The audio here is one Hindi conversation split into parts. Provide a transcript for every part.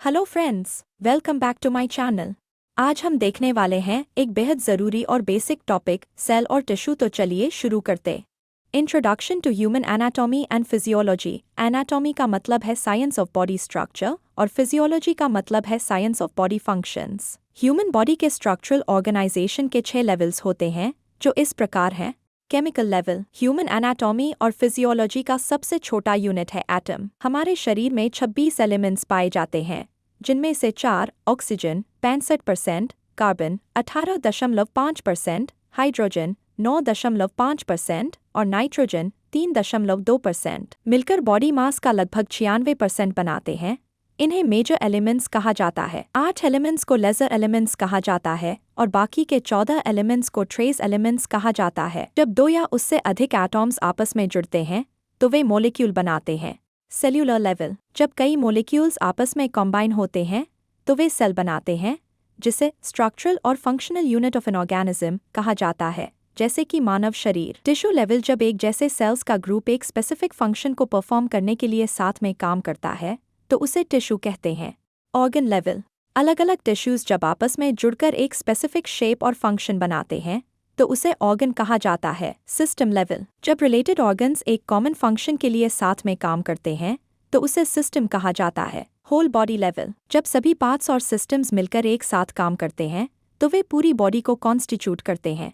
Hello friends, welcome back to my channel. आज हम देखने वाले हैं एक बेहद ज़रूरी और बेसिक टॉपिक सेल और टिश्यू। तो चलिए शुरू करते। Introduction to human anatomy and physiology. Anatomy का मतलब है साइंस ऑफ बॉडी स्ट्रक्चर और फिजियोलॉजी का मतलब है science of body functions. Human body के स्ट्रक्चरल ऑर्गेनाइजेशन के 6 लेवल्स होते हैं जो इस प्रकार हैं। Chemical level. ह्यूमन एनाटॉमी और फिजियोलॉजी का सबसे छोटा यूनिट है एटम। हमारे शरीर में 26 एलिमेंट्स पाए जाते हैं, जिनमें से 4 ऑक्सीजन 65%, कार्बन 18.5%, हाइड्रोजन 9.5% और नाइट्रोजन 3.2% मिलकर बॉडी मास का लगभग 96% बनाते हैं। इन्हें मेजर एलिमेंट्स कहा जाता है। 8 एलिमेंट्स को लेजर एलिमेंट्स कहा जाता है और बाकी के 14 एलिमेंट्स को ट्रेस एलिमेंट्स कहा जाता है। जब 2 या उससे अधिक एटॉम्स आपस में जुड़ते हैं तो वे मॉलिक्यूल बनाते हैं। Cellular level. जब कई मॉलिक्यूल्स आपस में कॉम्बाइन होते हैं तो वे सेल बनाते हैं, जिसे स्ट्रक्चरल और functional unit of an organism कहा जाता है, जैसे कि मानव शरीर। Tissue level. जब एक जैसे सेल्स का ग्रुप एक स्पेसिफिक फंक्शन को परफॉर्म करने के लिए साथ में काम करता है तो उसे टिश्यू कहते हैं। Organ level. अलग अलग टिश्यूज जब आपस में जुड़कर एक स्पेसिफिक शेप और फंक्शन बनाते हैं तो उसे ऑर्गन कहा जाता है। System level. जब रिलेटेड ऑर्गन्स एक कॉमन फंक्शन के लिए साथ में काम करते हैं तो उसे सिस्टम कहा जाता है। Whole body level. जब सभी पार्ट्स और सिस्टम्स मिलकर एक साथ काम करते हैं तो वे पूरी बॉडी को कॉन्स्टिट्यूट करते हैं।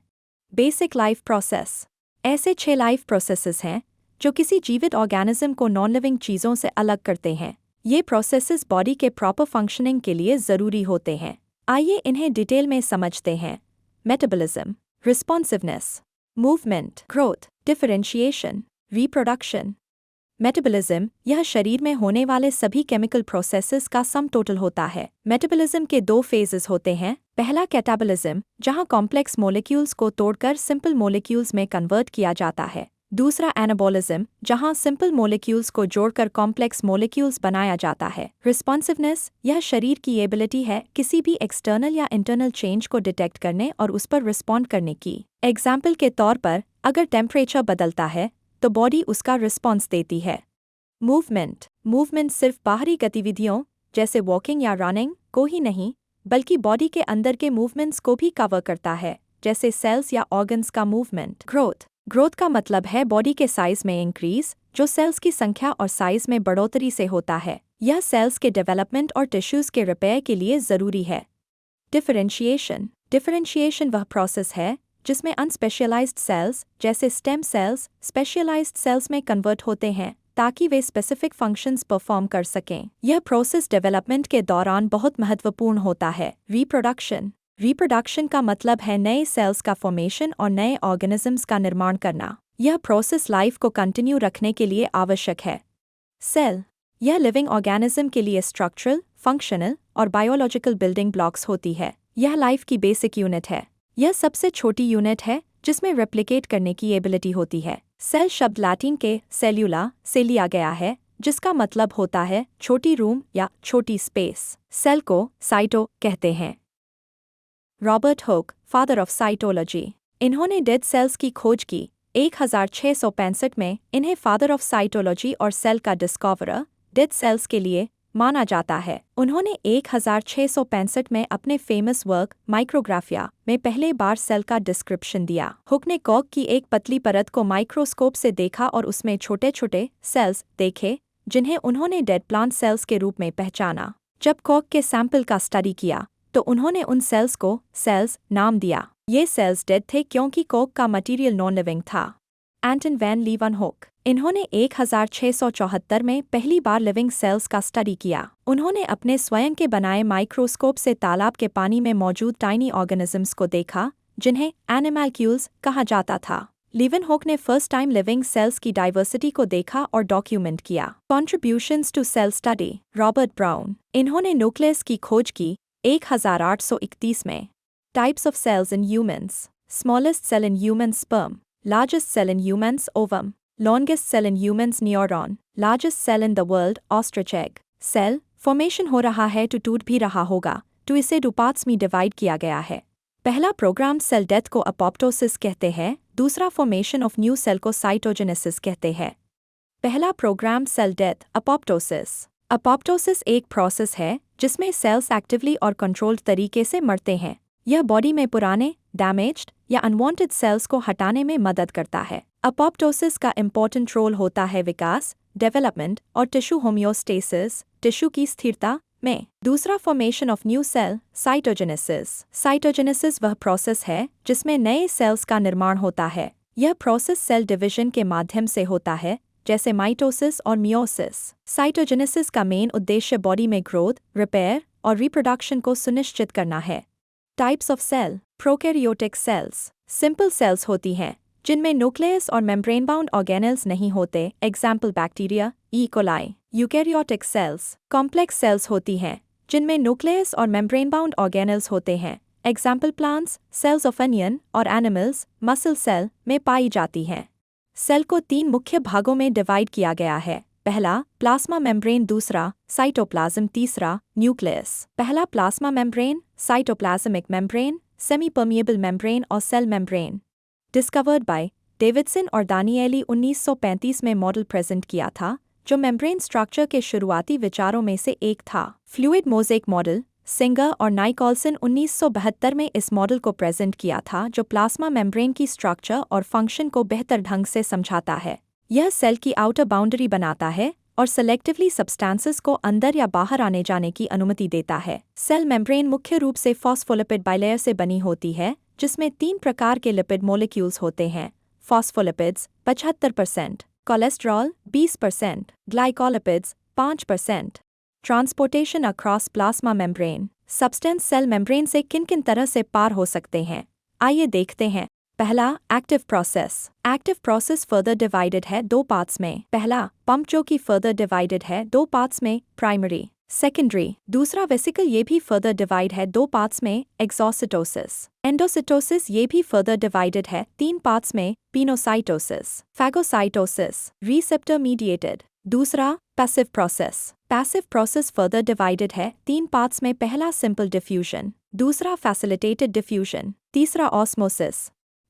Basic life process. ऐसे 6 लाइफ प्रोसेसेस हैं जो किसी जीवित ऑर्गेनिज्म को नॉन लिविंग चीज़ों से अलग करते हैं। ये प्रोसेसेस बॉडी के प्रॉपर फंक्शनिंग के लिए ज़रूरी होते हैं। आइए इन्हें डिटेल में समझते हैं। Metabolism, responsiveness, movement, growth, differentiation, reproduction. Metabolism यह शरीर में होने वाले सभी केमिकल प्रोसेसेस का सम टोटल होता है। मेटाबॉलिज्म के 2 फेजेस होते हैं। पहला कैटाबॉलिज्म, जहां कॉम्प्लेक्स मॉलिक्यूल्स को तोड़कर सिंपल मॉलिक्यूल्स में कन्वर्ट किया जाता है। दूसरा एनाबॉलिज्म, जहां सिंपल मॉलिक्यूल्स को जोड़कर कॉम्प्लेक्स मॉलिक्यूल्स बनाया जाता है। रिस्पॉन्सिवनेस यह शरीर की एबिलिटी है किसी भी एक्सटर्नल या इंटरनल चेंज को डिटेक्ट करने और उस पर रिस्पॉन्ड करने की। एग्जाम्पल के तौर पर, अगर टेम्परेचर बदलता है तो बॉडी उसका रिस्पॉन्स देती है। मूवमेंट। मूवमेंट सिर्फ बाहरी गतिविधियों जैसे वॉकिंग या रनिंग को ही नहीं, बल्कि बॉडी के अंदर के मूवमेंट्स को भी कवर करता है, जैसे सेल्स या ऑर्गन्स का मूवमेंट। ग्रोथ। ग्रोथ का मतलब है बॉडी के साइज में इंक्रीज, जो सेल्स की संख्या और साइज में बढ़ोतरी से होता है। यह सेल्स के डेवलपमेंट और टिश्यूज के रिपेयर के लिए ज़रूरी है। डिफरेंशिएशन। डिफरेंशिएशन वह प्रोसेस है जिसमें अनस्पेशलाइज्ड सेल्स जैसे स्टेम सेल्स स्पेशलाइज्ड सेल्स में कन्वर्ट होते हैं ताकि वे स्पेसिफिक फंक्शंस परफॉर्म कर सकें। यह प्रोसेस डेवलपमेंट के दौरान बहुत महत्वपूर्ण होता है। रिप्रोडक्शन। रिप्रोडक्शन का मतलब है नए सेल्स का फॉर्मेशन और नए ऑर्गेनिजम्स का निर्माण करना। यह प्रोसेस लाइफ को कंटिन्यू रखने के लिए आवश्यक है। सेल। यह लिविंग ऑर्गेनिज्म के लिए स्ट्रक्चरल, फंक्शनल और बायोलॉजिकल बिल्डिंग ब्लॉक्स होती है। यह लाइफ की बेसिक यूनिट है। यह सबसे छोटी यूनिट है जिसमें रेप्लिकेट करने की एबिलिटी होती है। सेल शब्द लैटिन के सेल्यूला से लिया गया है, जिसका मतलब होता है छोटी रूम या छोटी स्पेस। सेल को साइटो कहते हैं। Robert Hooke, father of cytology. इन्होंने डेड सेल्स की खोज की। 1665 में इन्हें फादर ऑफ साइटोलॉजी और सेल का डिस्कवरर डेड सेल्स के लिए माना जाता है। उन्होंने 1665 में अपने फेमस वर्क माइक्रोग्राफिया में पहले बार सेल का डिस्क्रिप्शन दिया। हुक ने कॉर्क की एक पतली परत को माइक्रोस्कोप से देखा और उसमें छोटे छोटे सेल्स देखे, जिन्हें उन्होंने डेड प्लांट सेल्स के रूप में पहचाना। जब कॉर्क के सैंपल का स्टडी किया तो उन्होंने उन सेल्स को सेल्स नाम दिया। ये सेल्स डेड थे क्योंकि कॉर्क का मटीरियल नॉन लिविंग था। एंटन वैन लीवनहुक। इन्होंने 1674 में पहली बार लिविंग सेल्स का स्टडी किया। उन्होंने अपने स्वयं के बनाए माइक्रोस्कोप से तालाब के पानी में मौजूद टाइनी ऑर्गेनिजम्स को देखा, जिन्हें एनिमैल्क्यूल्स कहा जाता था। लीवनहुक ने फर्स्ट टाइम लिविंग सेल्स की डाइवर्सिटी को देखा और डॉक्यूमेंट किया। Contributions to cell study. Robert Brown. इन्होंने न्यूक्लियस की खोज की 1831 में। Types of cells in humans. Smallest cell in human sperm, largest cell in humans ovum, longest cell in humans neuron, largest cell in the world ostrich egg. Cell formation हो रहा है तो टूट भी रहा होगा, तो इसे 2 पार्ट्स में डिवाइड किया गया है। पहला प्रोग्राम सेल डेथ को अपोप्टोसिस कहते हैं, दूसरा फॉर्मेशन ऑफ न्यू सेल को साइटोजेनेसिस कहते हैं। पहला programme cell death apoptosis. Apoptosis एक प्रोसेस है जिसमें सेल्स एक्टिवली और कंट्रोल्ड तरीके से मरते हैं। यह बॉडी में पुराने, डैमेज्ड या अनवांटेड सेल्स को हटाने में मदद करता है। अपोप्टोसिस का इम्पोर्टेंट रोल होता है विकास, डेवलपमेंट और टिश्यू होम्योस्टेसिस, टिश्यू की स्थिरता में। दूसरा, फॉर्मेशन ऑफ न्यू सेल, साइटोजेनेसिस। साइटोजेनेसिस वह प्रोसेस है जिसमें नए सेल्स का निर्माण होता है। यह प्रोसेस सेल डिवीजन के माध्यम से होता है, जैसे माइटोसिस और मियोसिस। साइटोजेनेसिस का मेन उद्देश्य बॉडी में ग्रोथ, रिपेयर और रिप्रोडक्शन को सुनिश्चित करना है। Types of cell. Prokaryotic cells simple cells होती हैं जिनमें न्यूक्लियस और मेम्ब्रेन बाउंड ऑर्गेनेल्स नहीं होते, example bacteria, E coli. Eukaryotic cells complex cells होती हैं जिनमें न्यूक्लियस और मेम्ब्रेन बाउंड ऑर्गेनेल्स होते हैं, example plants, cells of onion और एनिमल्स, मसल सेल में पाई जाती हैं। सेल को 3 मुख्य भागों में डिवाइड किया गया है। पहला, प्लाज्मा मेम्ब्रेन, दूसरा, साइटोप्लाज्म, तीसरा, न्यूक्लियस। पहला, plasma membrane, cytoplasmic membrane, semi permeable membrane और cell membrane. Discovered by Davidson और दानिएली 1935 में मॉडल प्रेजेंट किया था जो मेम्ब्रेन स्ट्रक्चर के शुरुआती विचारों में से एक था। फ्लूइड मोज़ेक मॉडल, सिंगर और नाइकॉल्सन 1972 में इस मॉडल को प्रेजेंट किया था जो प्लाज्मा मेम्ब्रेन की स्ट्रक्चर और फंक्शन को बेहतर ढंग से समझाता है। यह सेल की आउटर बाउंड्री बनाता है और सेलेक्टिवली सब्सटेंसेस को अंदर या बाहर आने जाने की अनुमति देता है। सेल मेम्ब्रेन मुख्य रूप से फॉस्फोलिपिड बाइलेयर से बनी होती है जिसमें 3 प्रकार के लिपिड मोलिक्यूल्स होते हैं। Phospholipids 75%, cholesterol 20%, glycolipids 5%। Transportation across plasma membrane. Substance cell membrane से किन किन तरह से पार हो सकते हैं, आइए देखते हैं। पहला, active process. Active process further divided है 2 पार्ट्स में। पहला, पंप जो कि फर्दर डिवाइडेड है 2 पार्ट्स में, प्राइमरी, सेकेंडरी। दूसरा, वेसिकल ये भी फर्दर डिवाइड है 2 पार्ट्स में, एक्सोसिटोसिस। एंडोसिटोसिस ये भी फर्दर डिवाइडेड है 3 पार्ट्स में, पिनोसाइटोसिस। Phagocytosis, receptor mediated. दूसरा, passive process. Passive process further divided है 3 पार्ट्स में। पहला, सिंपल डिफ्यूजन, दूसरा, फैसिलिटेटेड डिफ्यूजन, तीसरा, ऑस्मोसिस।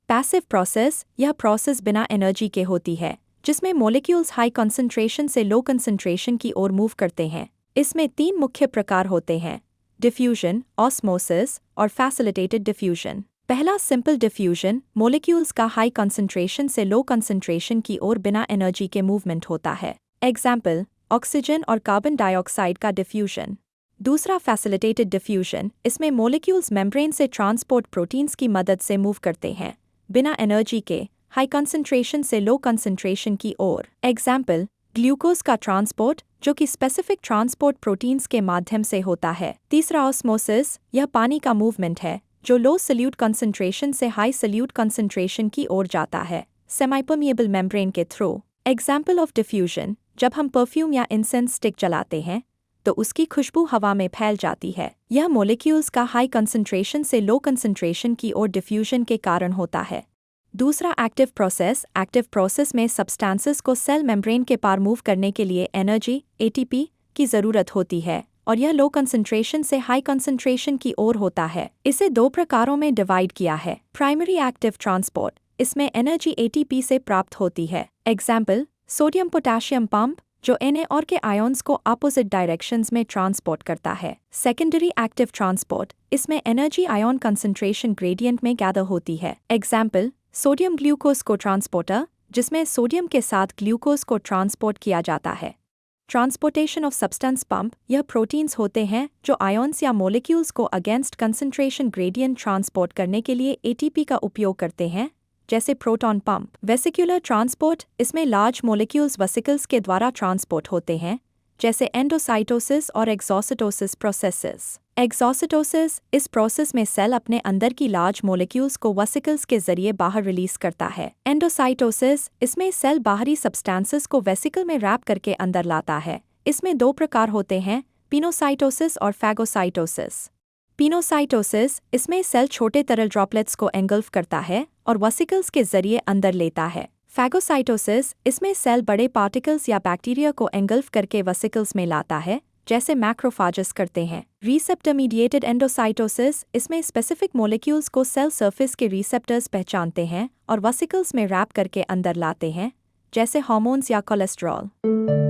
पैसिव प्रोसेस यह प्रोसेस बिना एनर्जी के होती है जिसमें मॉलिक्यूल्स हाई कंसंट्रेशन से लो कंसंट्रेशन की ओर मूव करते हैं। इसमें 3 मुख्य प्रकार होते हैं, डिफ्यूजन, ऑस्मोसिस और फैसिलिटेटेड डिफ्यूजन। पहला, सिंपल डिफ्यूजन, मॉलिक्यूल्स का हाई कंसंट्रेशन से लो कंसंट्रेशन की ओर बिना एनर्जी के मूवमेंट होता है, एग्जाम्पल ऑक्सीजन और कार्बन डाइऑक्साइड का डिफ्यूजन। दूसरा, फैसिलिटेटेड डिफ्यूजन, इसमें मॉलिक्यूल्स मेम्ब्रेन से ट्रांसपोर्ट प्रोटीन्स की मदद से मूव करते हैं बिना एनर्जी के, हाई कंसंट्रेशन से लो कंसंट्रेशन की ओर, एग्जाम्पल ग्लूकोज का ट्रांसपोर्ट जो कि स्पेसिफिक ट्रांसपोर्ट प्रोटीन्स के माध्यम से होता है। तीसरा, ऑस्मोसिस, यह पानी का मूवमेंट है जो लो सल्यूट कंसंट्रेशन से हाई सल्यूट कंसंट्रेशन की ओर जाता है, सेमीपर्मिएबल मेम्ब्रेन के थ्रू। एग्जाम्पल ऑफ डिफ्यूजन, जब हम परफ्यूम या इंसेंस स्टिक जलाते हैं तो उसकी खुशबू हवा में फैल जाती है। यह मॉलिक्यूल्स का हाई कंसंट्रेशन से लो कंसंट्रेशन की ओर डिफ्यूजन के कारण होता है। दूसरा, एक्टिव प्रोसेस। एक्टिव प्रोसेस में सब्सटेंसेस को सेल मेम्ब्रेन के पार मूव करने के लिए एनर्जी, एटीपी, की ज़रूरत होती है और यह लो कंसंट्रेशन से हाई कंसंट्रेशन की ओर होता है। इसे 2 प्रकारों में डिवाइड किया है। प्राइमरी एक्टिव ट्रांसपोर्ट, इसमें एनर्जी एटीपी से प्राप्त होती है, एग्जाम्पल सोडियम पोटेशियम पंप जो Na और के आयन्स को अपोजिट डायरेक्शंस में ट्रांसपोर्ट करता है। सेकेंडरी एक्टिव ट्रांसपोर्ट, इसमें एनर्जी आयन कंसंट्रेशन ग्रेडियंट में गैदर होती है, एग्जाम्पल सोडियम ग्लूकोज को ट्रांसपोर्टर जिसमें सोडियम के साथ ग्लूकोज को ट्रांसपोर्ट किया जाता है। ट्रांसपोर्टेशन ऑफ सब्सटेंस पंप, यह प्रोटीन्स होते हैं जो आयन्स या मॉलिक्यूल्स को अगेंस्ट कंसंट्रेशन ग्रेडियंट ट्रांसपोर्ट करने के लिए एटीपी का उपयोग करते हैं, जैसे प्रोटॉन पंप। वेसिकुलर ट्रांसपोर्ट, इसमें लार्ज मॉलिक्यूल्स वेसिकल्स के द्वारा ट्रांसपोर्ट होते हैं, जैसे एंडोसाइटोसिस और एक्सोसिटोसिस प्रोसेसेस। एक्सोसिटोसिस, इस प्रोसेस में सेल अपने अंदर की लार्ज मॉलिक्यूल्स को वेसिकल्स के जरिए बाहर रिलीज करता है। एंडोसाइटोसिस, इसमें सेल बाहरी सब्सटेंसेस को वेसिकल में रैप करके अंदर लाता है। इसमें 2 प्रकार होते हैं, पिनोसाइटोसिस और फैगोसाइटोसिस। पिनोसाइटोसिस, इसमें सेल छोटे तरल ड्रॉपलेट्स को एंगल्फ करता है और वेसिकल्स के जरिए अंदर लेता है। फैगोसाइटोसिस, इसमें सेल बड़े पार्टिकल्स या बैक्टीरिया को एंगल्फ करके वेसिकल्स में लाता है, जैसे मैक्रोफाजस करते हैं। रिसेप्टर मीडिएटेड एंडोसाइटोसिस, इसमें स्पेसिफिक मॉलिक्यूल्स को सेल सरफेस के रिसेप्टर्स पहचानते हैं और वेसिकल्स में रैप करके अंदर लाते हैं, जैसे हार्मोन्स या कोलेस्ट्रॉल।